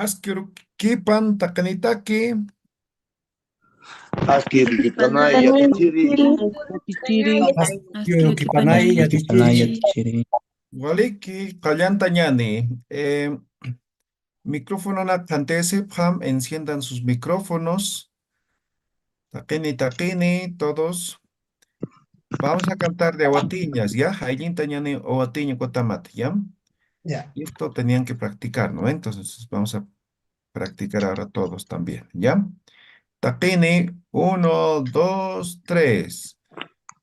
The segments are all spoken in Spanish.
Askero kipan takanitaki. Akir kipanay yatichiri. Yatichiri. Askero kipanay Kipanay yatichiri. yatichiri. Waliki kallanta ñani. Micrófono na kantese pam enciendan sus micrófonos. Takini takini todos. Vamos a cantar de Awatiñas, ¿ya? Aylinta ñani Awatiña Cotamat, ¿ya? Ya. Y esto tenían que practicar, ¿no? Entonces vamos a practicar ahora todos también, ¿ya? Takini, uno, dos, tres.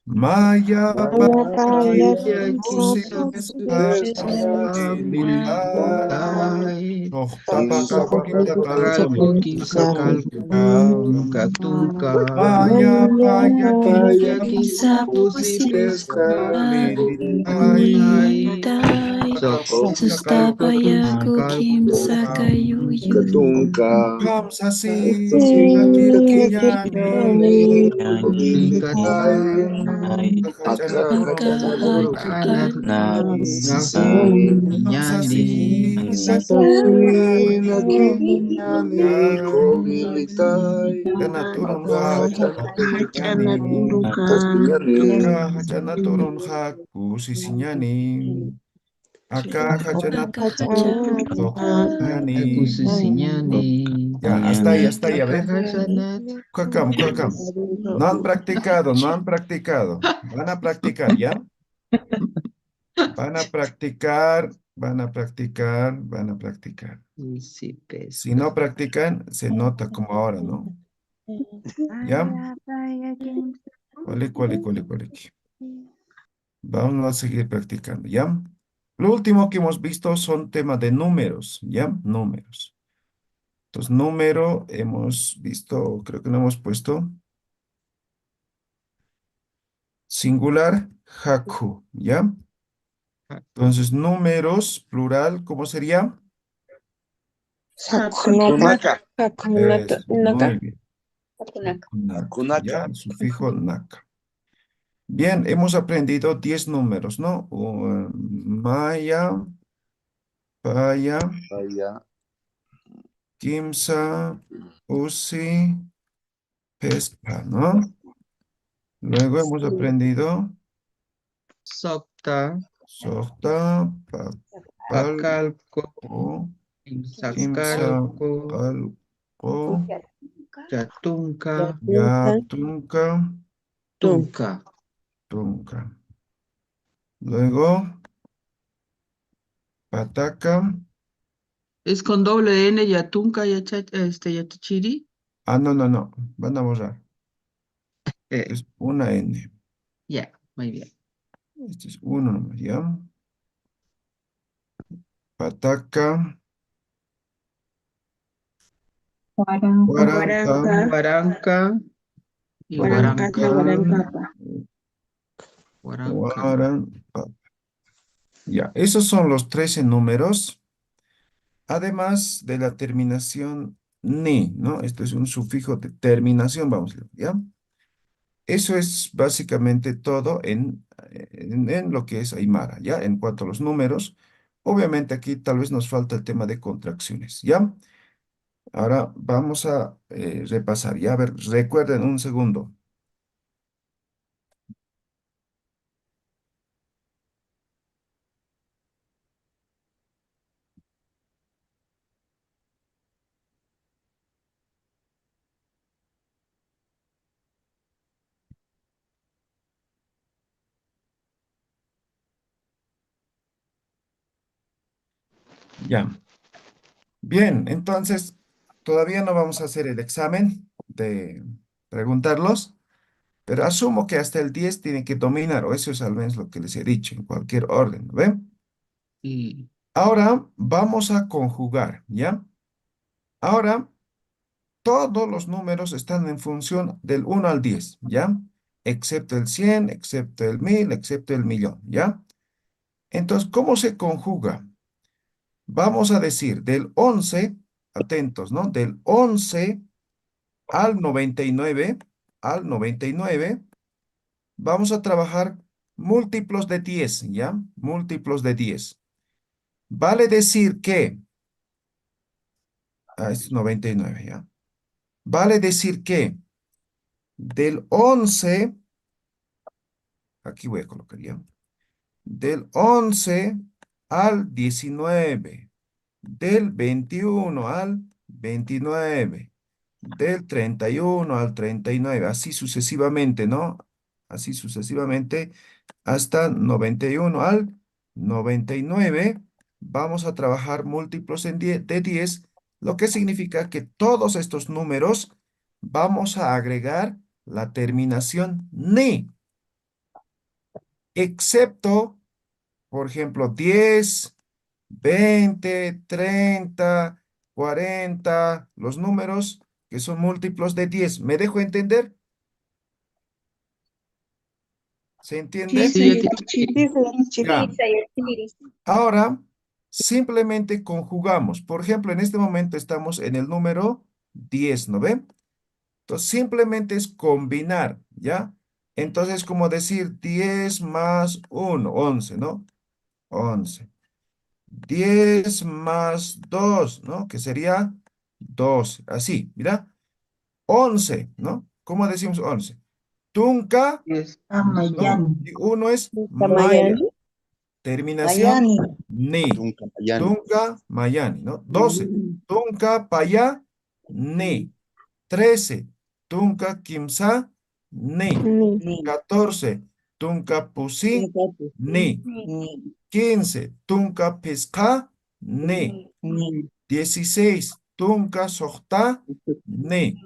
Maya Maya paya paya kusi kisa pesta elita. Mulai. Ohtapaka pokita Kalpo kalpun kimsa kalpo katunka. katunka. Maya paya paya kisa kisa pusi pesta Mulai. elita. Soko Ohtapaka Sustapaya kalpun kukim kalpo sakayuyu. katunka. Kamsa si kirkinyani. Kakirkinyani Katai. kumilitai. Kakachana Aka turun kachana Akahat turun Anak na sisi. naku Kamsa si nyani. Sasasi nakinyani. nakinyani kumilitai. Kana turun Aka kachana turun yani. taskinyani. Aka hachana turun haku sisinyani. Aka hachana yani. Aku susinya nih. Ya, hasta ahí, a ver. Hasanat. Cuacam, cuacam. No han practicado, no han practicado. Van a practicar, ¿ya? Van a practicar, van a practicar, van a practicar. Pusi Si pesta. no practican, se nota como ahora, ¿no? ¿Ya? Cuali, cuali, cuali, cuali. Vamos a seguir practicando, ¿ya? Lo último que hemos visto son temas de números, ¿ya? Números. Entonces, número hemos visto, creo que no hemos puesto singular, haku, ¿ya? Entonces, números, plural, ¿cómo sería? Kunaka. Eso, muy bien. Naka, Kunaka. ¿ya? El sufijo naka. Bien, hemos aprendido 10 números, ¿no? Maya, paya, Paya. kimsa, usi, pespa, ¿no? Luego hemos aprendido Sokta. softa, papal, Pakalko. o, kimsa, Imsakalko. palpo, Jatunka. yatunka, Tunka. tunka. Luego, pataca. Es con doble N, Yatunka, Yatichiri. Ah, no, no, no. Van a borrar. Eh, Es una N. ya, muy bien. Este es uno nomás, ¿ya? Pataca, guaranta, Guaranca y guaranca, Guaranca. Guaranca. guaranpa. Ya, esos son los 13 números, además de la terminación ni, ¿no? Esto es un sufijo de terminación, vamos a ver, ¿ya? Eso es básicamente todo en lo que es Aymara, ¿ya? En cuanto a los números, obviamente aquí tal vez nos falta el tema de contracciones, ¿ya? Ahora vamos a repasar, ¿ya? A ver, recuerden un segundo. Ya. Bien, entonces todavía no vamos a hacer el examen de preguntarlos, pero asumo que hasta el 10 tienen que dominar, o eso es al menos lo que les he dicho, en cualquier orden, ¿no ven? Y Ahora vamos a conjugar, ¿ya? Ahora todos los números están en función del 1 al 10, ¿ya? Excepto el 100, excepto el 1000, excepto el millón, ¿ya? Entonces, ¿cómo se conjuga? Vamos a decir del 11, atentos, ¿no? Del 11 al 99, vamos a trabajar múltiplos de 10, ¿ya? Múltiplos de 10. Vale decir que Es 99, ¿ya? Vale decir que del 11, aquí voy a colocar ya, del 11 al 19, del 21 al 29, del 31 al 39, así sucesivamente, ¿no? Así sucesivamente hasta 91 al 99. Vamos a trabajar múltiplos de 10, lo que significa que todos estos números vamos a agregar la terminación "ne", excepto, por ejemplo, 10, 20, 30, 40, los números que son múltiplos de 10. ¿Me dejo entender? ¿Se Sí, entiende? Sí, ya señor te teacher. Ya. Ahora, simplemente conjugamos. Por ejemplo, en este momento estamos en el número 10, ¿no ven? Entonces, simplemente es combinar, ¿ya? Entonces, como decir 10 más 1, 11, ¿no? 11. 10 más 2, ¿no? Que sería 12. Así, mira. 11, ¿no? ¿Cómo decimos 11? Tunca, es ¿no? Y uno es maya. Mayani. Terminación ni. Tunca, Mayani. Tunca, mayani, ¿no? 12. Tunca, paya, ni. 13. Tunca, kimsa, ni. Ni. 14. Tunca, pusi, ni. 15. Tunca, pesca, ni. 16. Tunca, sojta, ni.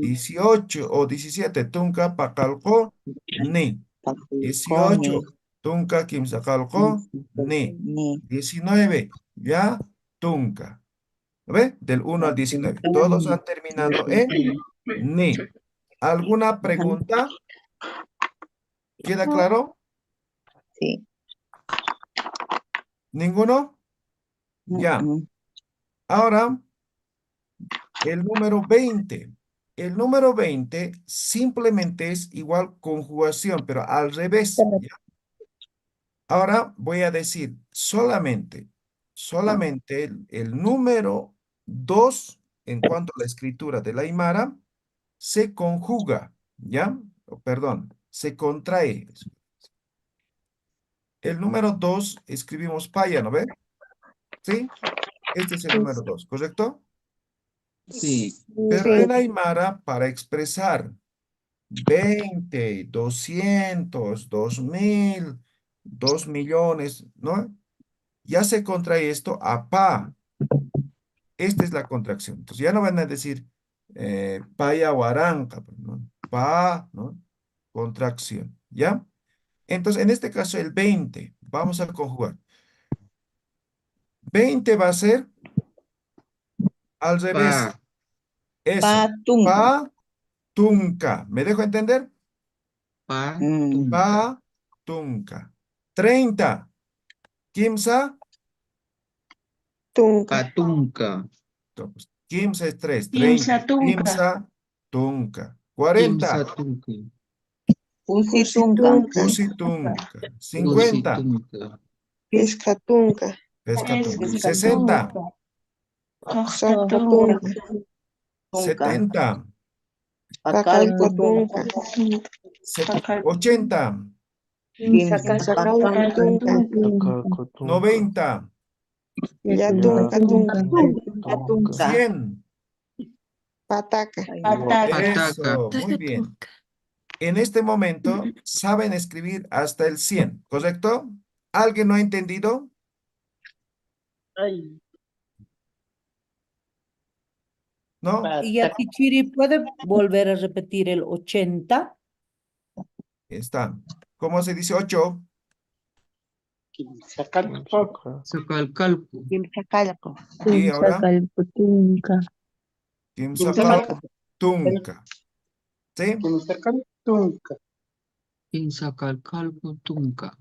18 o 17. Tunca, pacalco, ni. 18. Tunca, kimsacalco, ni. 19. Ya, tunca. ¿Lo ve? Del 1 al 19. Todos han terminado en ni. ¿Alguna pregunta? ¿Queda claro? Sí. ¿Ninguno? Ya. Ahora, el número 20. El número 20 simplemente es igual conjugación, pero al revés. ¿Ya? Ahora voy a decir solamente el número 2 en cuanto a la escritura de la Aymara se conjuga, ¿ya? Perdón, se contrae. El número 2 escribimos paya, ¿no ve? ¿Sí? Este es el número 2, ¿correcto? sí, Pero en Aymara, para expresar 20, 200, 2000, 2 millones, ¿no? Ya se contrae esto a pa. Esta es la contracción. Entonces ya no van a decir paya o aranca, pues, ¿no? Pa, ¿no? Contracción, ¿ya? Entonces, en este caso, el 20, vamos a conjugar. 20 va a ser al revés. pa, Eso. Pa, tunca. ¿Me dejo entender? pa, tunca, Pa, tunca. 30. Kimsa. Tunca. patunca, Entonces, Kimsa es 3. 30. Kimsa tunca. Kimsa, tunca. 40. kimsatunca, Pusitunca. Pusi, tunca. 50. usitunca, Pescatunca. Pesca, tunca. 60. Sacatunca. 70. Pacalcatunca. 80. Sacalcatunca. 90. Yatunca tunca. 100. Pataca. pataca, Eso, muy bien. En este momento saben escribir hasta el 100, ¿correcto? ¿Alguien no ha entendido? ¿No? Y a Tichiri, ¿puede volver a repetir el 80? Está. ¿Cómo se dice 8? sacalcalco, Y ahora, Sacalcatunca. Quimsacal, tunca. ¿Sí? quimsacalcalco, tunca,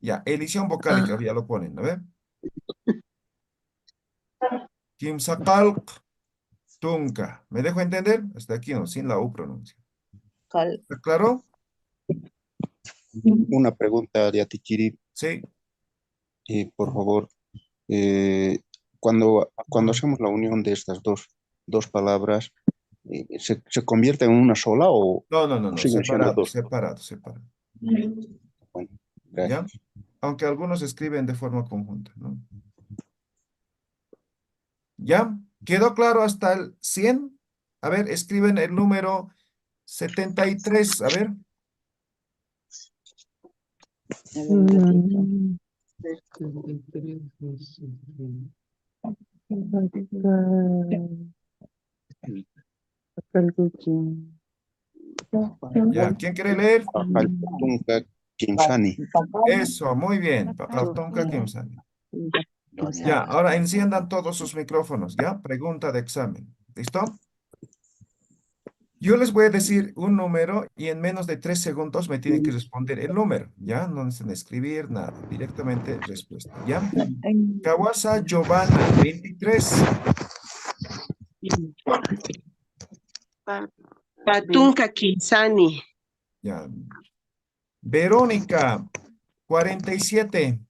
Ya, elisión vocálica, ya lo ponen, ¿no ve? Quimsacal, tunca. ¿Me dejo entender? Hasta aquí, ¿no? Sin la U pronuncia. ¿Está claro? Una pregunta, Ariatichiri, Sí. por favor. eh, cuando hacemos la unión de estas dos palabras, ¿se convierte en una sola o No, siguen siendo separado, dos? separado, separado. Bueno, ¿Ya? gracias. Aunque algunos escriben de forma conjunta, ¿no? ¿Ya? ¿Quedó claro hasta el 100? A ver, escriben el número 73, a ver. Mm, 73, Ya, ¿quién quiere leer? Pakaltunka Kimsani. Eso, muy bien. Pakaltonka Kimsani. Ya, ahora enciendan todos sus micrófonos, ¿ya? Pregunta de examen. ¿Listo? Yo les voy a decir un número y en menos de 3 segundos me tienen que responder el número, ¿ya? No necesitan escribir nada, directamente respuesta, ¿ya? Kawasa Giovanna, 23. Patunka Kinsani. Ya. Verónica, 47.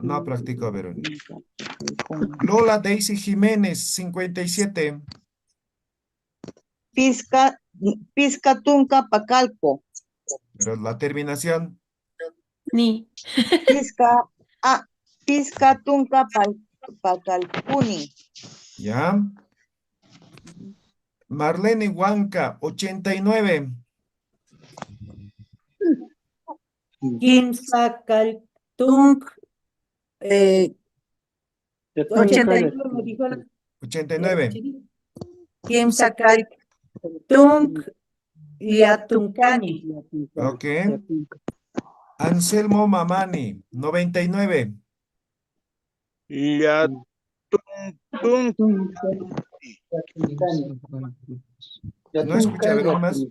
No practico Verónica. Lola Daisy Jiménez, 57. Piscatunca Pacalco. Pero la terminación, Ni. Piscatunca Pacalcuni. ¿ya? Marlene Huanca, 89. Quimsakaltung, 81 me dijo 89. Quimsakaltung Yatuncani. Ok. Anselmo Mamani, 99. No escuché, a ver, uno más.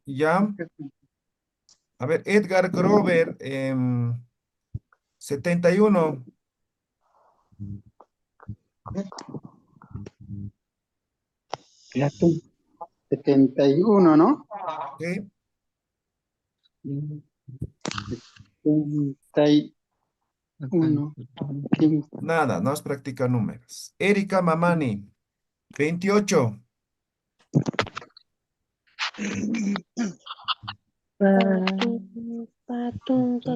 Ya. A ver, Edgar Grover, 71. 71, ¿no? Sí. 71. Nada, no has practicado números. Erika Mamani, 28.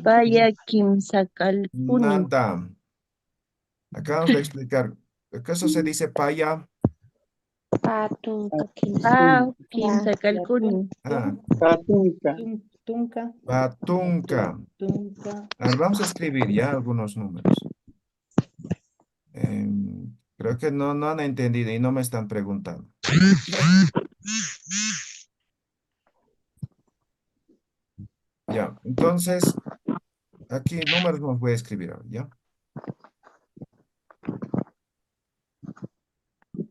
Vaya Kimsakalpuni. Nada. Acabamos de explicar. ¿Acaso se dice paya? Kimsakalpuni. Ah, Patunca. Tunca. patunca. Tunca. A ver, vamos a escribir ya algunos números. Creo que no han entendido y no me están preguntando. Ya, entonces, aquí números nos voy a escribir ahora, ¿ya?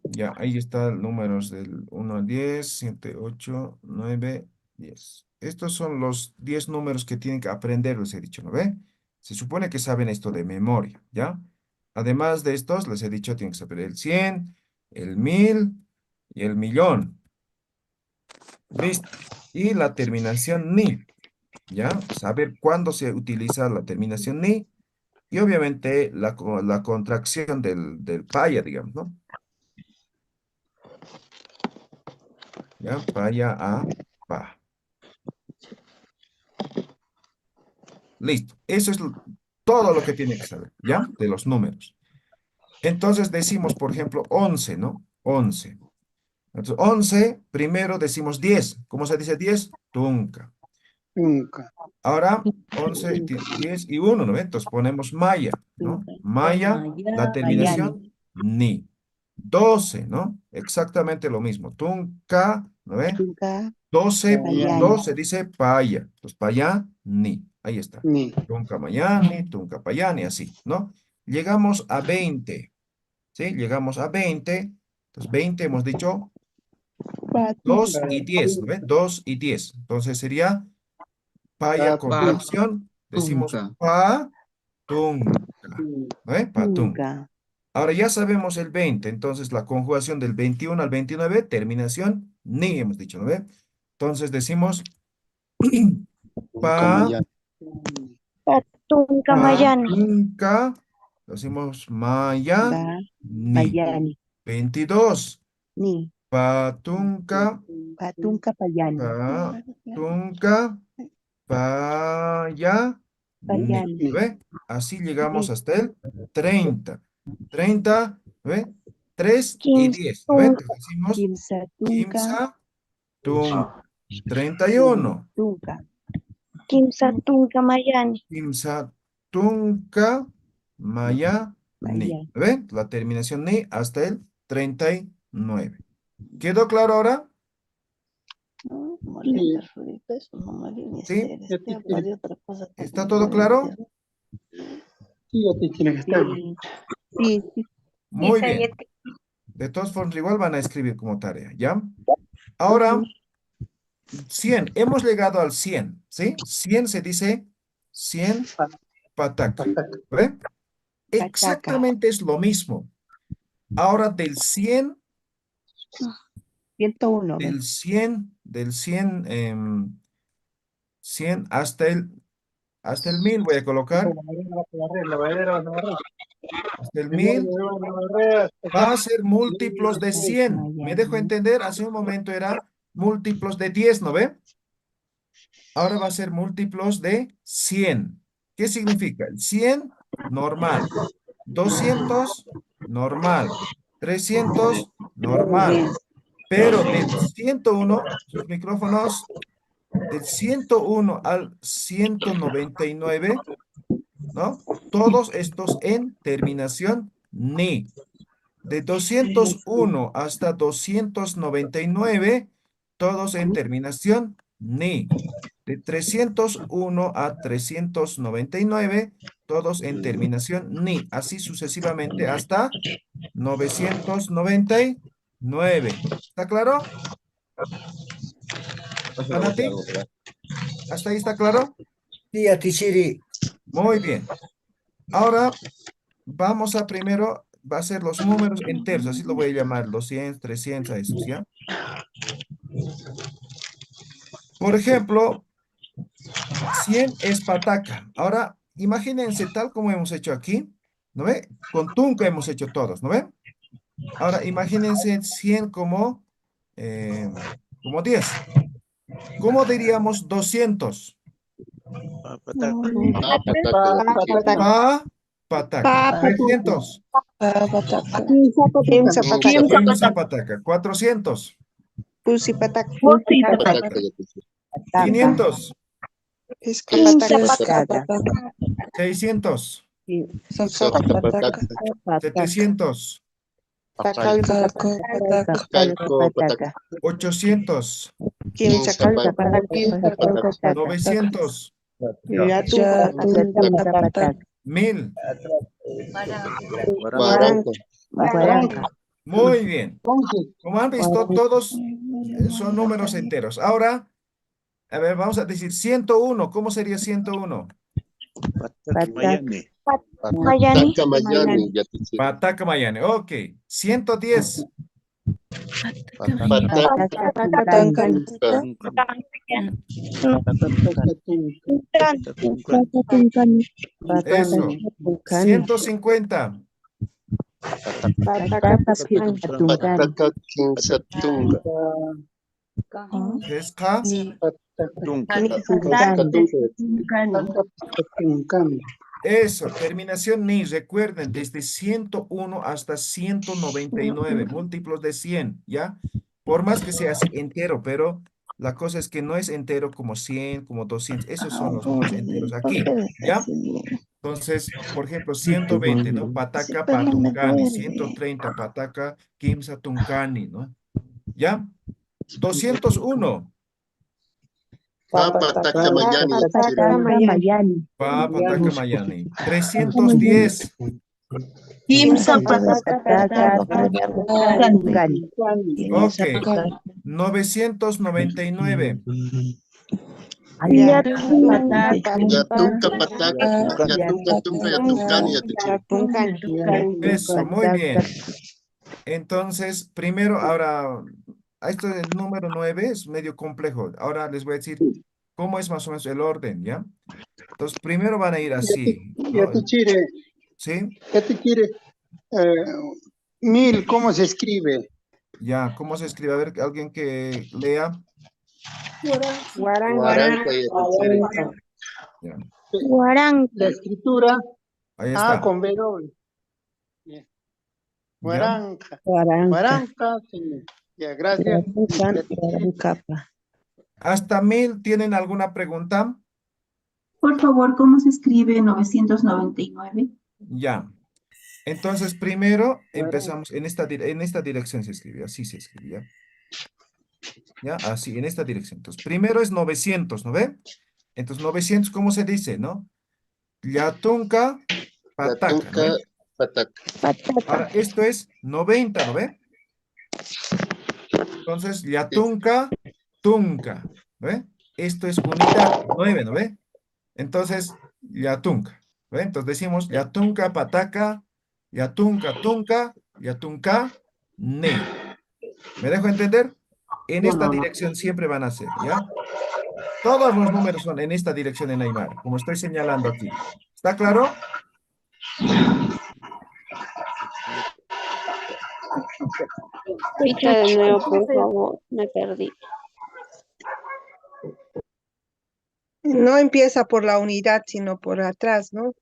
Ya, ahí están números del 1 al 10, 7, 8, 9, 10. Estos son los 10 números que tienen que aprender, les he dicho, ¿no ve? Se supone que saben esto de memoria, ¿ya? Además de estos, les he dicho, tienen que saber el 100, el 1000 y el millón. Listo. Y la terminación ni, ¿ya? Saber cuándo se utiliza la terminación ni y obviamente la contracción del paya, digamos, ¿no? ¿Ya? Paya a pa. Listo. Eso es todo lo que tiene que saber, ¿ya? De los números. Entonces decimos, por ejemplo, 11, ¿no? 11. Entonces, 11, primero decimos 10. ¿Cómo se dice 10? Tunca. Tunca. Ahora, 11, 10 y 1, ¿no? Entonces ponemos maya, ¿no? Maya, la terminación, ni. 12, ¿no? Exactamente lo mismo. Tunca, ¿no ve? 12, Payani. 12 dice paya. Entonces, paya, ni. Ahí está. Ni. Tunca mayani, tunca payani, así, ¿no? Llegamos a 20, ¿sí? Llegamos a 20. Entonces, 20 hemos dicho 2 y 10, ¿no ve? 2 y 10. Entonces, sería paya contracción. Decimos tunca. pa, tunca. ¿No ve? Patunca. Ahora ya sabemos el 20, entonces la conjugación del 21 al 29, terminación ni, hemos dicho, ¿no ve? Entonces decimos pa, Kamayani. Patunka pa, mayani. tunca, lo decimos maya, Ba, ni. mayani. 22, Ni. patunca, Patunka payani. patunca, paya, ni. Payani. ¿Ve? Así llegamos hasta el 30. 30, ¿ve? 3 y 10, ¿ve? Entonces decimos Kimsa tunka. Kimsa, Tung. 31. Tunka. Kimsa tunka mayani. Kimsa, Tunca, Maya, Ni. Mayani. ¿Ve? La terminación Ni hasta el 39. ¿Quedó claro ahora? ¿Sí? ¿Está todo claro? Sí, aquí tiene que estar. Sí, sí. Muy bien. De todas formas, igual van a escribir como tarea, ¿ya? Ahora, 100. Hemos llegado al 100, ¿sí? 100 se dice 100 pataca. ¿Ve? Exactamente es lo mismo. Ahora del 100, 101. del 100, 100 hasta el 1000 voy a colocar. Hasta el 1000 va a ser múltiplos de 100. ¿Me dejo entender? Hace un momento era múltiplos de 10, ¿no ve? Ahora va a ser múltiplos de 100. ¿Qué significa? El 100, normal. 200, normal. 300, normal. Pero del 101, sus micrófonos, del 101 al 199, ¿no? Todos estos en terminación ni. De 201 hasta 299, todos en terminación ni. De 301 a 399, todos en terminación ni. Así sucesivamente hasta 999. ¿Está claro? Anati, ¿hasta ahí está claro? Sí, Atichiri. Muy bien. Ahora vamos a primero, va a ser los números enteros, así lo voy a llamar, 200, 300, a esos, ¿ya? Por ejemplo, 100 es pataca. Ahora, imagínense tal como hemos hecho aquí, ¿no ve? Con tunca hemos hecho todos, ¿no ve? Ahora, imagínense 100 como 10. ¿Cómo diríamos 200? Pa, pataca. 300. Quimsa pataca. 400. 500. 600. 700. 800. 900. 1000. Muy bien. Como han visto, todos son números enteros. Ahora, a ver, vamos a decir 101. ¿Cómo sería 101? Mayani. Pataca Mayane. Ok. 110. Eso. 150. Esca. Eso, terminación ni. Recuerden, desde 101 hasta 199, múltiplos de 100, ¿ya? Por más que sea así entero, pero la cosa es que no es entero como 100, como 200. Esos son los números enteros aquí, ¿ya? Entonces, por ejemplo, 120, ¿no? Pataca patuncani, 130, pataca kimsa tuncani, ¿no? ¿Ya? 201. Pataca Mayani. Pa pataca mayani. 310. Ok. 999. Yatunka Yatunka pataka, yatunka tunka, yatuncani, yatuchiri. Eso, muy bien. Entonces, primero, ahora, esto del número 9 es medio complejo. Ahora les voy a decir cómo es más o menos el orden, ¿ya? Entonces, primero van a ir así, ¿no? Yatuchiri, ¿Sí? yatuchiri. Eh, 1000, ¿cómo se escribe? Ya, ¿cómo se escribe? A ver, alguien que lea. Guaranca, yatuchiri. Ya, Guaranca. La escritura, ahí está. con W. Bien. ¿Ya? Guaranca. Guaranca. Guaranca, señor. Ya, gracias. Yatuchiri. Guarancapa. ¿Hasta 1000 tienen alguna pregunta? Por favor, ¿cómo se escribe 999? Ya. Entonces, primero Guaranca. empezamos en esta dirección se escribe, así se escribe, ¿ya? ¿Ya? Así, en esta dirección. Entonces, primero es 900, ¿no ve? Entonces, 900, ¿cómo se dice, no? Yatunka pataka, ¿no Yatunka ve? pataka. Ahora, esto es 90, ¿no ve? Entonces, yatunka, tunka, ¿no ve? Esto es unidad, 9, ¿no ve? Entonces, yatunka, ¿no ve? Entonces decimos yatunka pataka, yatunka tunka, yatunka ne. ¿Me dejo entender? En esta dirección siempre van a ser, ¿ya? Todos los números son en esta dirección en Aymara, como estoy señalando aquí. ¿Está claro? Repita de nuevo, por favor. Me perdí. No empieza por la unidad, sino por atrás, ¿no?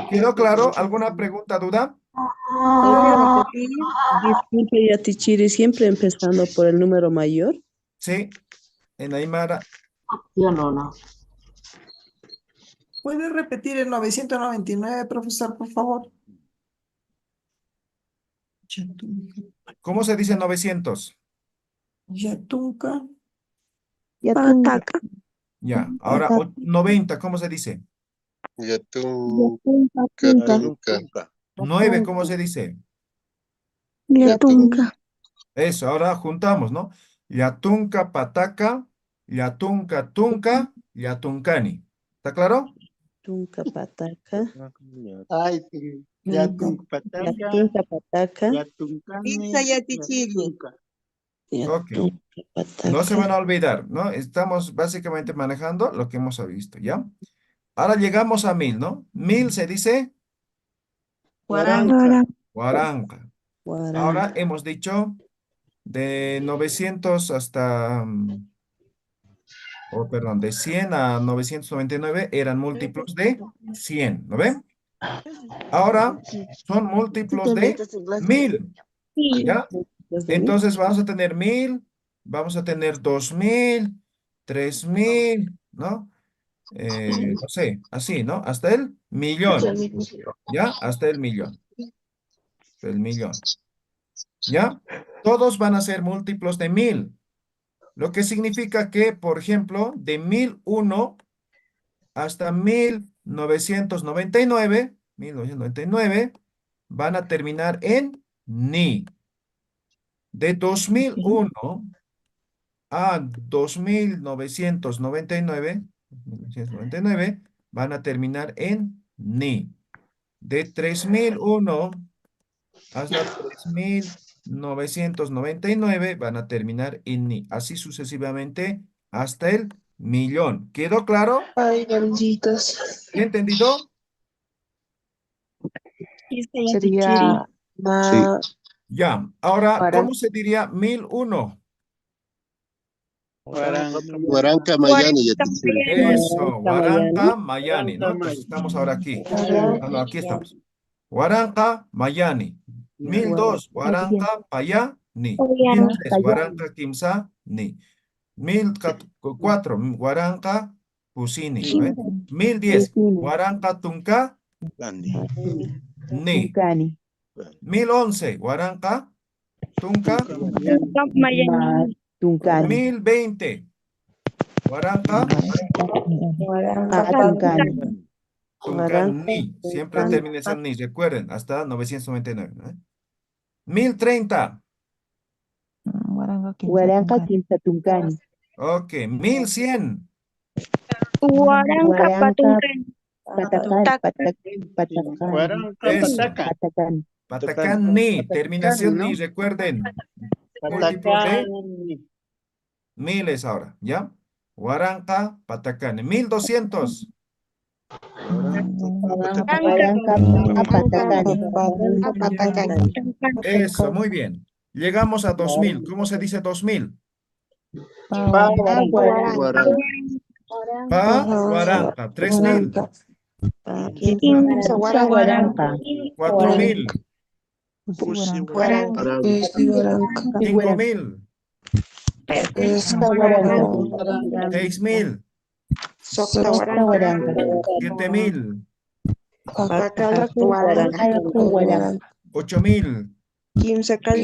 ¿Quedó claro? ¿Alguna pregunta, duda? ¿Puede repetir? Disculpe, Yatichiri, siempre empezando por el número mayor. Sí, en Aymara. Yo no. ¿Puede repetir el 999, profesor, por favor? ¿Cómo se dice 900? Yatunka. Pataka. Ya, ahora 90, ¿cómo se dice? Yatunka tunka. 9, ¿cómo se dice? Yatunka. Eso, ahora juntamos, ¿no? Yatunka pataka, yatunka tunka, yatuncani. ¿Está claro? Tunka pataka. Ay, sí. Yatunka pataka. Yatunka pataka. Pizza yatichiri. Ok. Yatunka No se van pataka. a olvidar, ¿no? Estamos básicamente manejando lo que hemos visto, ¿ya? Ahora llegamos a 1000, ¿no? 1000 se dice Guaranca. guaranca. Guaranca. Ahora hemos dicho de 900 hasta, perdón, de 100 a 999 eran múltiplos de 100, ¿no ven? Ahora son múltiplos de 1000, ¿ya? Entonces vamos a tener 1000, vamos a tener 2000, 3000, ¿no? No sé, así, ¿no? Hasta el millón, ¿ya? Hasta el millón, ¿ya? Todos van a ser múltiplos de 1000, lo que significa que, por ejemplo, de 1001 hasta 1999 van a terminar en ni. De 2001 a 2999 van a terminar en ni. De 3001 hasta 3999 van a terminar en ni. Así sucesivamente hasta el millón. ¿Quedó claro? Ay, malditos. ¿Entendido? Sería Ya. Ahora, ¿cómo se diría 1001? Guaranca Mayani, yatichiri. Eso, Guaranca, Mayani. Mayani, ¿no? Entonces estamos ahora aquí. Ah, no, aquí estamos. Guaranca, Mayani. 1002, Guaranca, Payani. 1003, Guaranca, Kimsa, Ni. 1004, Guaranca, Pusini. ¿no? 1010, Guaranca, Tunca, Ni. 1011, Guaranca, Tunca, Mayani. 1020, Guaranca, Tuncani. Siempre termina en ni, recuerden, hasta 999. ¿no? 1030. Huaranca Quinzatuncani. Ok, 1100. Huaranca Patuncan. Patacán, Patacán, Huaranca, Eso. Pataca. Patacán. Patacán ni. Terminación ¿no? ni, recuerden. Múltiplo de Patacán. miles ahora, ¿ya? Huaranca, Patacán. 1200. Huaranca, Patacán. Eso, muy bien. Llegamos a 2000. ¿Cómo se dice 2000? Pa, Huaranca. Pa, Huaranca. 3000. Huaranca. 4000. Huaranca. 5000. Huaranca. 6000. Huaranca. 7000. Huaranca. 8000.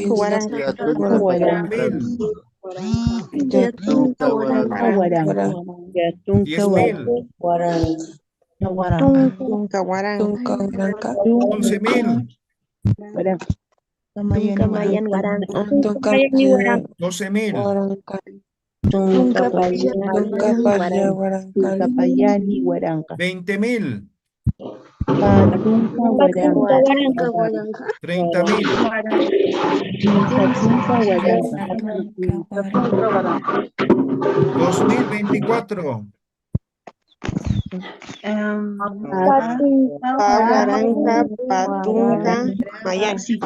Huaranca. 9000. Huaranca. 10000. Huaranca. 11000. Mayan Guaranca. 12000. Tuncapayani, Huaranca. 20000. Patunca, Huaranca. 30000. Quinzatunca, Huaranca. 2024. Huaranca, Patunca, Mayani.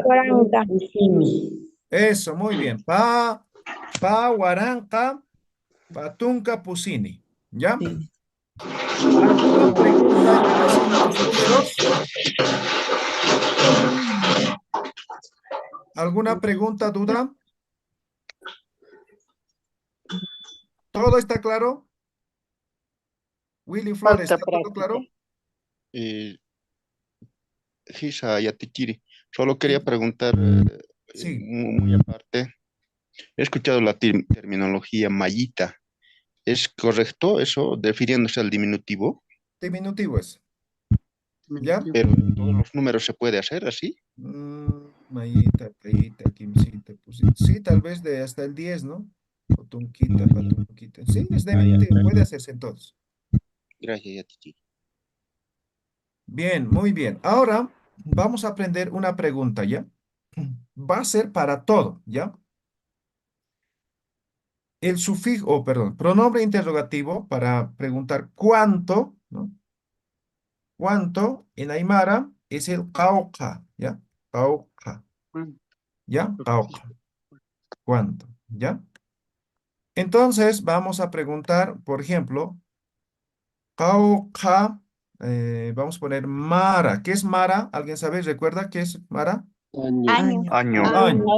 Guaranca. Eso, muy bien. Pa, Huaranca, Patunca, Pusini. ¿Ya? ¿Alguna pregunta en relación a los sufijos? ¿Alguna pregunta, duda? ¿Todo está claro? Willy Flores, Falta ¿está todo práctica. claro? Hisa Yatichiri. Solo quería preguntar, Sí. muy aparte. He escuchado la terminología mallita. ¿Es correcto eso, refiriéndose al diminutivo? Diminutivo es. ¿Ya? Pero en todos los números se puede hacer así. Mayita, payita, quimcita, pusita. Sí, tal vez de hasta el 10, ¿no? Potunquita, patunquita. Sí, es diminutivo, puede hacerse en todos. Gracias, Yatichiri. Bien, muy bien. Ahora vamos a aprender una pregunta, ¿ya? Va a ser para todo, ¿ya? El sufijo, perdón, pronombre interrogativo para preguntar cuánto, ¿no? Cuánto en Aymara es el cauca, ¿ya? Cauca, ¿ya? Cauca. ¿Cuánto? ¿Ya? Entonces vamos a preguntar, por ejemplo, cauca, vamos a poner Mara. ¿Qué es Mara? ¿Alguien sabe? ¿Recuerda qué es Mara? Año. Año. Año.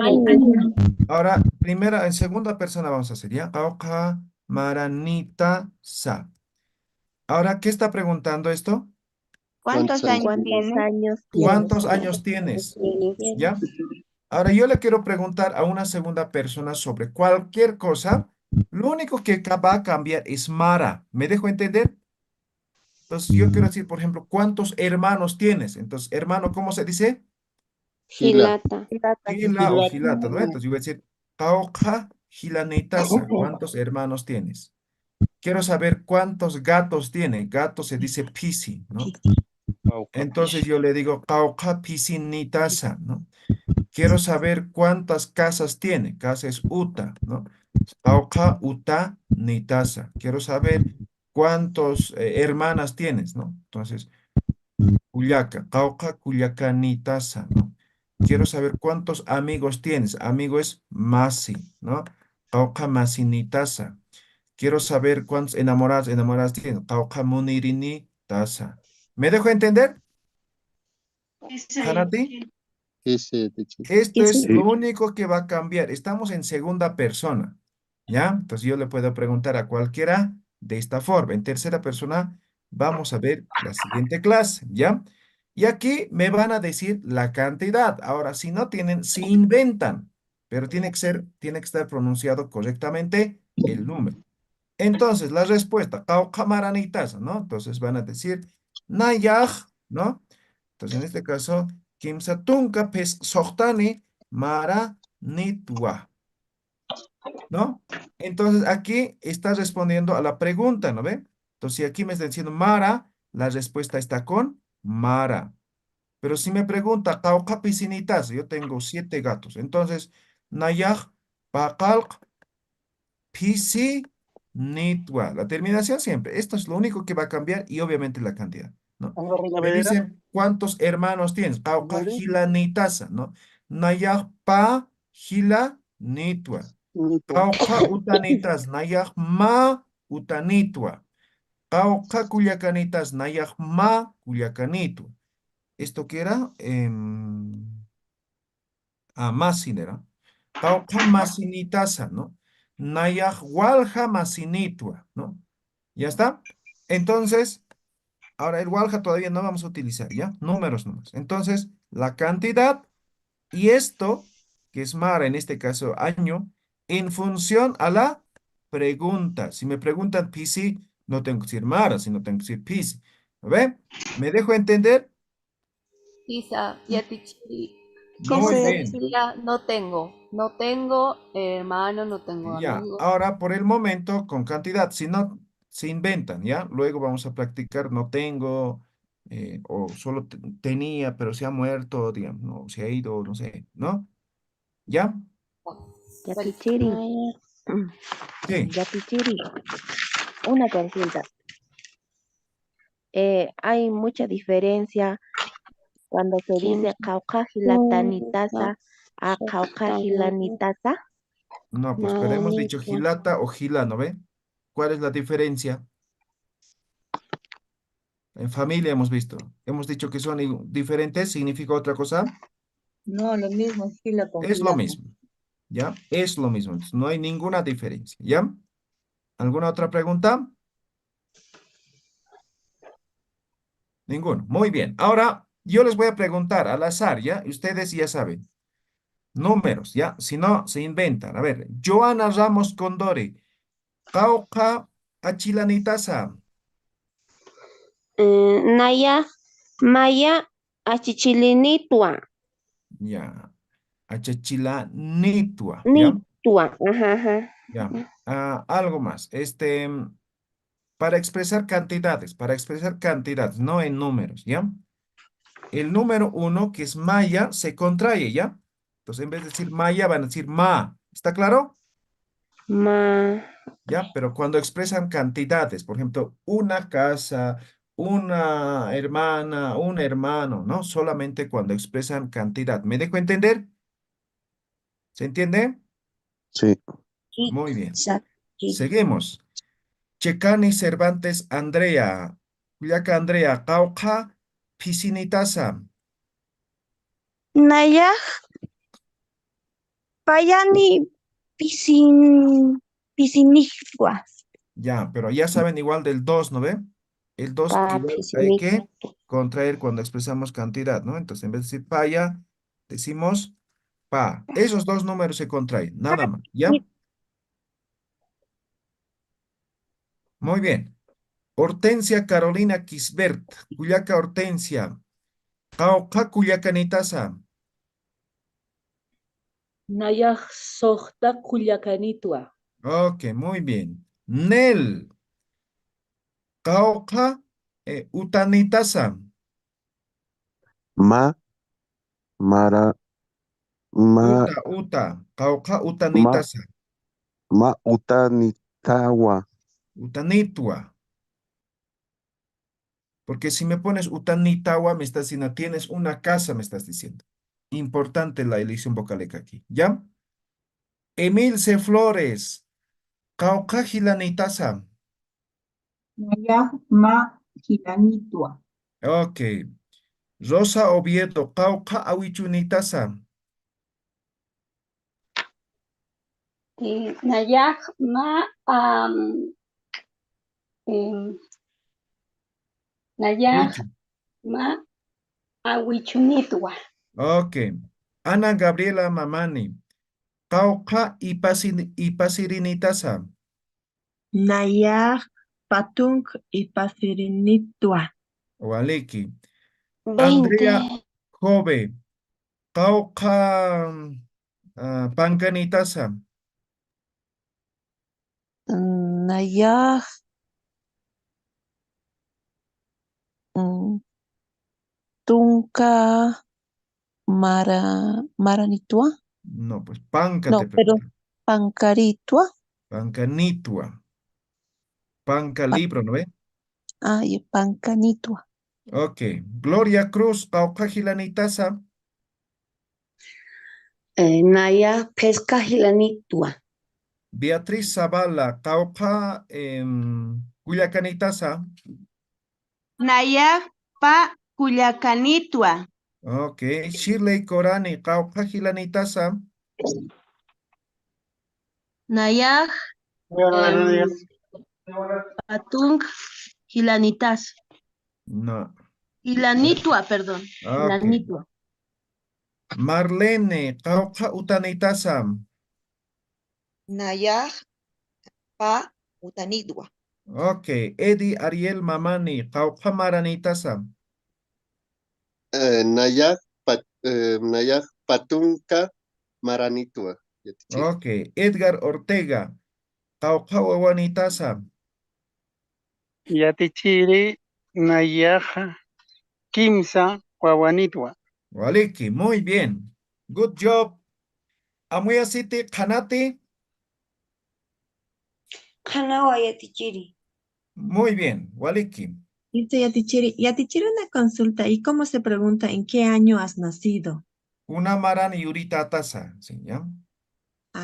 Año. Ahora, en segunda persona vamos a hacer, ¿ya? Cauca, Maranita, Sa. Ahora, ¿qué está preguntando esto? ¿Cuántos años tienes? ¿Cuántos años tienes? ¿Ya? Ahora yo le quiero preguntar a una segunda persona sobre cualquier cosa. Lo único que va a cambiar es Mara. ¿Me dejo entender? Entonces yo quiero decir, por ejemplo, ¿cuántos hermanos tienes? Entonces, hermano, ¿cómo se dice? Gilata. Gila o gilata, ¿no? Entonces yo voy a decir, Tauja gilanitasa. ¿Cuántos hermanos tienes? Quiero saber cuántos gatos tiene. Gato se dice pisi, ¿no? Entonces yo le digo, Tauja pisinitasa, ¿no? Quiero saber cuántas casas tiene. Casa es uta, ¿no? Tauja uta nitasa. Quiero saber cuántos hermanas tienes, ¿no? Entonces, Cuyaca, Tauja Cuyaca nitasa, ¿no? Quiero saber cuántos amigos tienes. Amigo es masi, ¿no? Tauja masinitasa. Quiero saber cuántos enamoradas tienes. Tauja munirini tasa. ¿Me dejo entender, Hanati? Esto es lo único que va a cambiar. Estamos en segunda persona, ¿ya? Entonces yo le puedo preguntar a cualquiera de esta forma. En tercera persona vamos a ver la siguiente clase, ¿ya? Y aquí me van a decir la cantidad. Ahora, si no tienen, si inventan, pero tiene que estar pronunciado correctamente el número. Entonces, la respuesta, Caucamaranitas, ¿no? Entonces van a decir Nayaj, ¿no? Entonces, en este caso, Kimsatunka pes sohtani mara nitwa. ¿No? Entonces aquí está respondiendo a la pregunta, ¿no ve? Entonces si aquí me está diciendo Mara, la respuesta está con Mara. Pero si me pregunta, "Cauca piscinitas", yo tengo 7 gatos. Entonces, Nayaj, Pakalk, Pisi, Nitwa. La terminación siempre. Esto es lo único que va a cambiar y obviamente la cantidad, ¿no? Me dicen, ¿cuántos hermanos tienes? Cauca Gilanitasa, ¿no? Nayaj, Pa, Gila, Nitwa. Cauca Utanitas, Nayaj, Ma, Utanitwa. Cauca Culiacanitas, Nayaj, Ma, Culiacanitwa. ¿Esto qué era? Masinera. Cauca masinitasa, ¿no? Nayaj walja masinitua, ¿no? ¿Ya está? Entonces, ahora el walja todavía no vamos a utilizar, ¿ya? Números nomás. Entonces, la cantidad y esto, que es Mara, en este caso año, en función a la pregunta. Si me preguntan PC, no tengo que decir Mara, sino tengo que decir PC. ¿Ve? ¿Me dejo entender? Isa, Yatichiri. Muy ¿Cómo bien. sería? No tengo. No tengo hermano, no tengo Ya, amigos. ahora por el momento con cantidad, si no se inventan, ¿ya? Luego vamos a practicar no tengo, o solo tenía, pero se ha muerto, digamos, no, se ha ido, no sé, ¿no? ¿Ya? Yatichiri. Sí, Yatichiri. Una consulta. Hay mucha diferencia cuando se dice caucajilatanitasa a caucajilanitasa. no, pues, pero hemos dicho gilata o gila, ¿no ve? ¿Cuál es la diferencia? En familia hemos visto. Hemos dicho que son diferentes, ¿significa otra cosa? No, lo mismo, gila con Es lo gilata. mismo, ¿ya? Es lo mismo, entonces no hay ninguna diferencia, ¿ya? ¿Alguna otra pregunta? Ninguno. Muy bien. Ahora yo les voy a preguntar al azar, ¿ya? Y ustedes ya saben. Números, ¿ya? Si no, se inventan. A ver, Joana Ramos Condori. Cauca Achilanitasa. Naya, Maya, Achichilinitua. Ya. Achachilanitua, ¿ya? Nitua. Ajá, ajá. Ya. Algo más. Para expresar cantidades, no en números, ¿ya? El número 1, que es Maya, se contrae, ¿ya? Entonces, en vez de decir Maya, van a decir Ma. ¿Está claro? Ma. ¿Ya? Pero cuando expresan cantidades, por ejemplo, una casa, una hermana, un hermano, ¿no? Solamente cuando expresan cantidad. ¿Me dejo entender? ¿Se entiende? Sí. Muy bien. Exacto. Seguimos. Checani Cervantes Andrea. Cuyaca Andrea. Cauca Piscinitasa. Naya, Payani, Pisinigua. Ya, pero ya saben igual del 2, ¿no ve? El 2 Pa, igual hay que contraer cuando expresamos cantidad, ¿no? Entonces, en vez de decir paya, decimos pa. Esos dos números se contraen, nada más, ¿ya? Muy bien. Hortensia Carolina Kisbert, Cuyaca Hortensia, Cauca Cuyacanitasa. Nayaj sohta Culiacanitua. Ok, muy bien. Nel, Cauca Utanitasa. Mara, Uta, Cauca ma, Utanitasa. utanitawa. Utanitua. Porque si me pones Utanitawa, me estás diciendo, tienes una casa, me estás diciendo. Importante la elección vocálica aquí, ¿ya? Emilce Flores, Caucajilanitasa. Nayaj ma gilanitua. Ok. Rosa Oviedo, Cauca Awichunitasa. Nayaj, Ma, Nayaj, Huichu. Ma, Awichunitua. Ok. Ana Gabriela Mamani, Cauca Ipasirinitasa. Nayaj patunk y pasirinitua. Oaleki. 20. Andrea Jove, Cauca, Pancanitasa. Nayaj, Tunca, Maranitua. No, pues Panca No, te pero pregunto. Pancaritua. Pancanitua. Panca libro, ¿no ve? Y Pancanitua. Ok. Gloria Cruz, Cauca Gilanitasa. Naya pesca hilanitua. Beatriz Zavala, Cauca Culiacanitasa. Naya pa Culiacanitua. Ok. Shirley Corani, Cauca Gilanitasa. Naya patung hilanitas. No. Hilanitua, perdón. Ok. Hilanitua. Marlene, Cauca Utanitasa. Nayaj pa utanidwa. Ok. Eddie Ariel Mamani, Cauca Maranitasa. Nayaj Patunca Maranitua. Ok. Edgar Ortega, Cauca Wawanitasa. Yatichiri Nayaja Kimsa Wawanitwa. Waliki, muy bien. Good job. Amuya City, Kanati. Kanawa yatichiri. Muy bien. Waliki. Dice Yatichiri, una consulta. ¿Y cómo se pregunta en qué año has nacido? Una marani yurita tasa. ¿Sí, ya?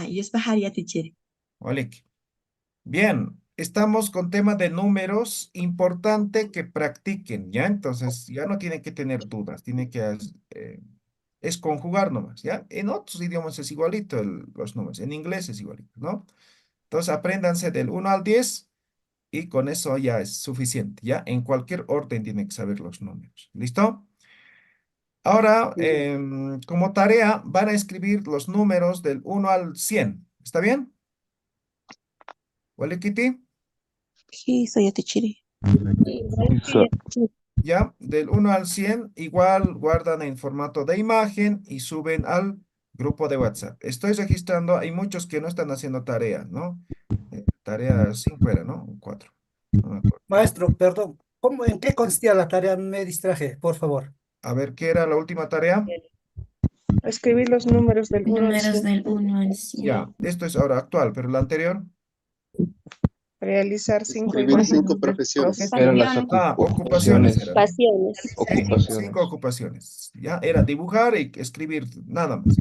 Y es Bahar Yatichiri. Waliki. Bien. Estamos con tema de números. Importante que practiquen, ¿ya? Entonces, ya no tienen que tener dudas. Tienen que es conjugar nomás, ¿ya? En otros idiomas es igualito los números. En inglés es igualito, ¿no? Entonces, apréndanse del 1 al 10. Y con eso ya es suficiente, ¿ya? En cualquier orden tienen que saber los números. ¿Listo? Ahora, como tarea, van a escribir los números del 1 al 100. ¿Está bien? ¿Vale, Kitty? Sí, soy Yatichiri. Ya, del 1 al 100, igual guardan en formato de imagen y suben al grupo de WhatsApp. Estoy registrando, hay muchos que no están haciendo tarea, ¿no? Tarea 5 era, ¿no? 4. No me acuerdo. Maestro, perdón. ¿En qué consistía la tarea? Me distraje, por favor. A ver, ¿qué era la última tarea? Escribir los números del 1 al Números 100. del 1 al 100. Ya, esto es ahora actual, pero la anterior. Realizar 5 Escribir 5 imágenes. profesiones. Eran las Ocupaciones eran. Pasiones. Sí, Ocupaciones. 5 ocupaciones. Ya, era dibujar y escribir, nada más.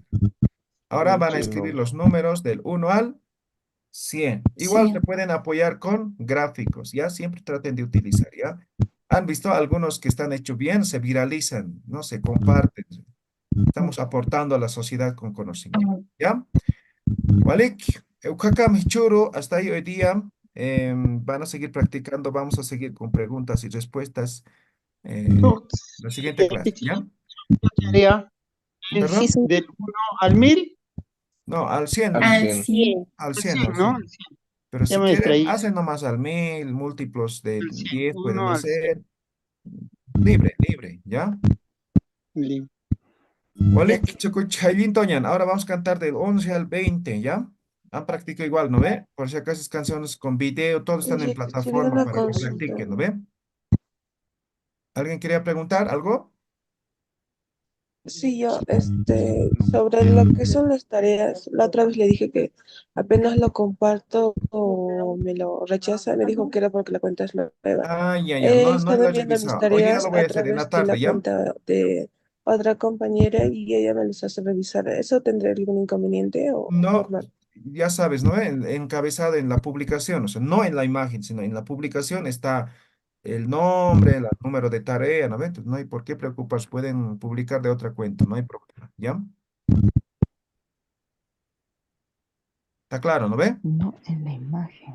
Ahora van a escribir los números del 1 al 100. Igual se pueden apoyar con gráficos, ¿ya? Siempre traten de utilizar, ¿ya? Han visto algunos que están hechos bien, se viralizan, ¿no? Se comparten. Estamos aportando a la sociedad con conocimiento, ¿ya? Walik, Eukaka Michuru, hasta ahí hoy día. Van a seguir practicando, vamos a seguir con preguntas y respuestas la siguiente clase, ¿ya? Tarea ¿Perdón? es del 1 al 1000. No, al 100. Al 100. Al 100, al ¿no? 100. Pero Ya si me quieren, distraí. hacen nomás al 1000, múltiplos de 10 pueden 1 al 100. hacer. Libre, libre, ¿ya? Walik, Chucuchaylin, Toñan. Ahora vamos a cantar del 11 al 20, ¿ya? Han practicado igual, ¿no ve? Por si acaso es canciones con video, todos están en plataforma para que practiquen, ¿no ve? ¿Alguien quería preguntar algo? Sí, yo, sobre lo que son las tareas, la otra vez le dije que apenas lo comparto o me lo rechaza, me dijo que era porque la cuenta es nueva. Ya, He no lo estado he viendo mis revisado. Hoy día tareas lo voy a a hacer en través la de la tarde, ¿ya? cuenta de otra compañera y ella me los hace revisar. ¿Eso tendría algún inconveniente o No, normal? ya sabes, ¿no? Encabezado en la publicación, o sea, no en la imagen, sino en la publicación está el nombre, el número de tarea, ¿no ve? Entonces, no hay por qué preocuparse, pueden publicar de otra cuenta, no hay problema, ¿ya? ¿Está claro, no ve? No, en la imagen.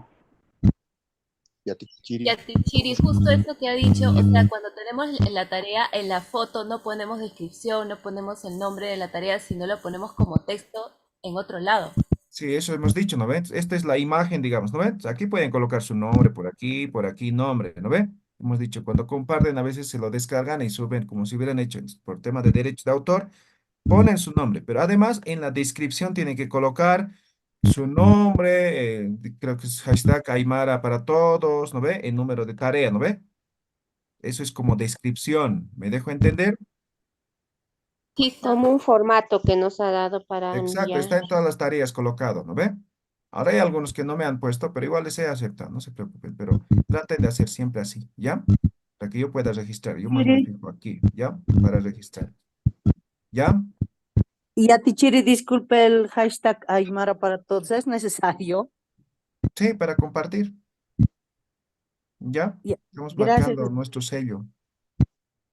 Yatichiri. Justo esto que ha dicho, o sea, cuando tenemos la tarea en la foto no ponemos descripción, no ponemos el nombre de la tarea, sino lo ponemos como texto en otro lado. Sí, eso hemos dicho, ¿no ve? Esta es la imagen, digamos, ¿no ve? Aquí pueden colocar su nombre por aquí, nombre, ¿no ve? hemos dicho, cuando comparten a veces se lo descargan y suben como si hubieran hecho por tema de derecho de autor, ponen su nombre, pero además en la descripción tienen que colocar su nombre, creo que es hashtag Aymara para todos, ¿no ve? El número de tarea, ¿no ve? Eso es como descripción, ¿me dejo entender? Como un formato que nos ha dado para Exacto, enviar. está en todas las tareas colocado, ¿no ve? Ahora hay algunos que no me han puesto, pero igual les he aceptado, no se preocupen, pero traten de hacer siempre así, ¿ya? Para que yo pueda registrar, yo más me Tichiri, fijo aquí, ¿ya? Para registrar, ¿ya? y a Tichiri, disculpe el hashtag Aymara para todos, ¿es necesario? Sí, para compartir, ¿ya? Ya, Estamos gracias. marcando nuestro sello,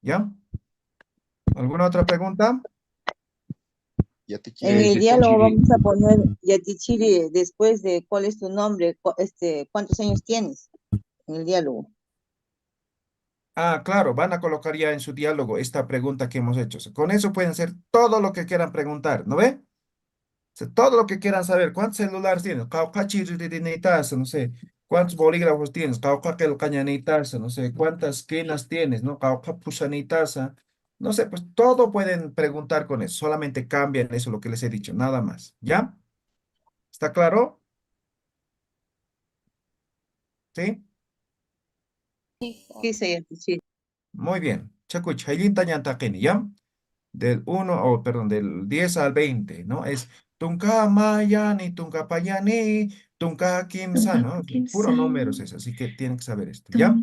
¿ya? ¿Alguna otra pregunta? Ya te En quiere el decir, diálogo Chiri. vamos a poner Yatichiri después de cuál es tu nombre, cuántos años tienes en el diálogo. Ah, claro, van a colocar ya en su diálogo esta pregunta que hemos hecho. O sea, con eso pueden hacer todo lo que quieran preguntar, ¿no ve? O sea, todo lo que quieran saber. ¿Cuántos celulares tienes? Necesitas, no sé. ¿Cuántos bolígrafos tienes? Necesitas, no sé. ¿Cuántas esquinas tienes? ¿No? Necesitas, no sé, pues todo pueden preguntar con eso. Solamente cambian eso, lo que les he dicho, nada más. ¿Ya? ¿Está claro? ¿Sí? ¿Qué dice Yatichiri? Muy bien. Chacuch, haylin ¿ya? Del uno o perdón, del 10 al 20, ¿no? Es Tunka Mayani, Tunka Payani, Tunka Kimsa, ¿no? Puro números es, así que tienen que saber esto, ¿ya?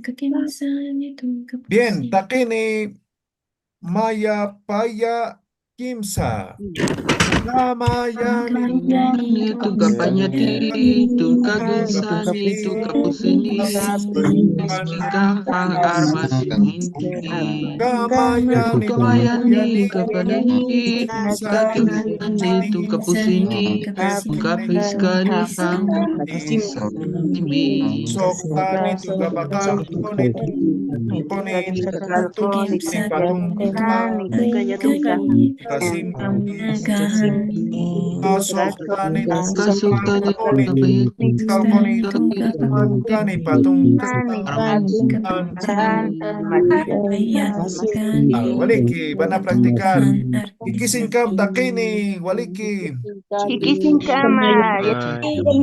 Bien, Takini, Maya, Paya, Kimsa. Tunka Mayani, Ni tunka pañati, tunka ginsani, tunka pusini, iskika armas intini. Kamayani, Tunka Payani, mayani, kapanani, tunka Kimsa, ginsani, tunka pusini, tunka piskani simi. Soktani, Tunka Bakakoni, Poni, Tukini, Patunka, Kasim, Soktani, Kasutani, Poni, Kaukoni, Kani, Patunka, Waliki, van a practicar. Iki sin kam takini, waliki. Kiki sin cama, Ah,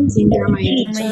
Sin drama, Yatichiri.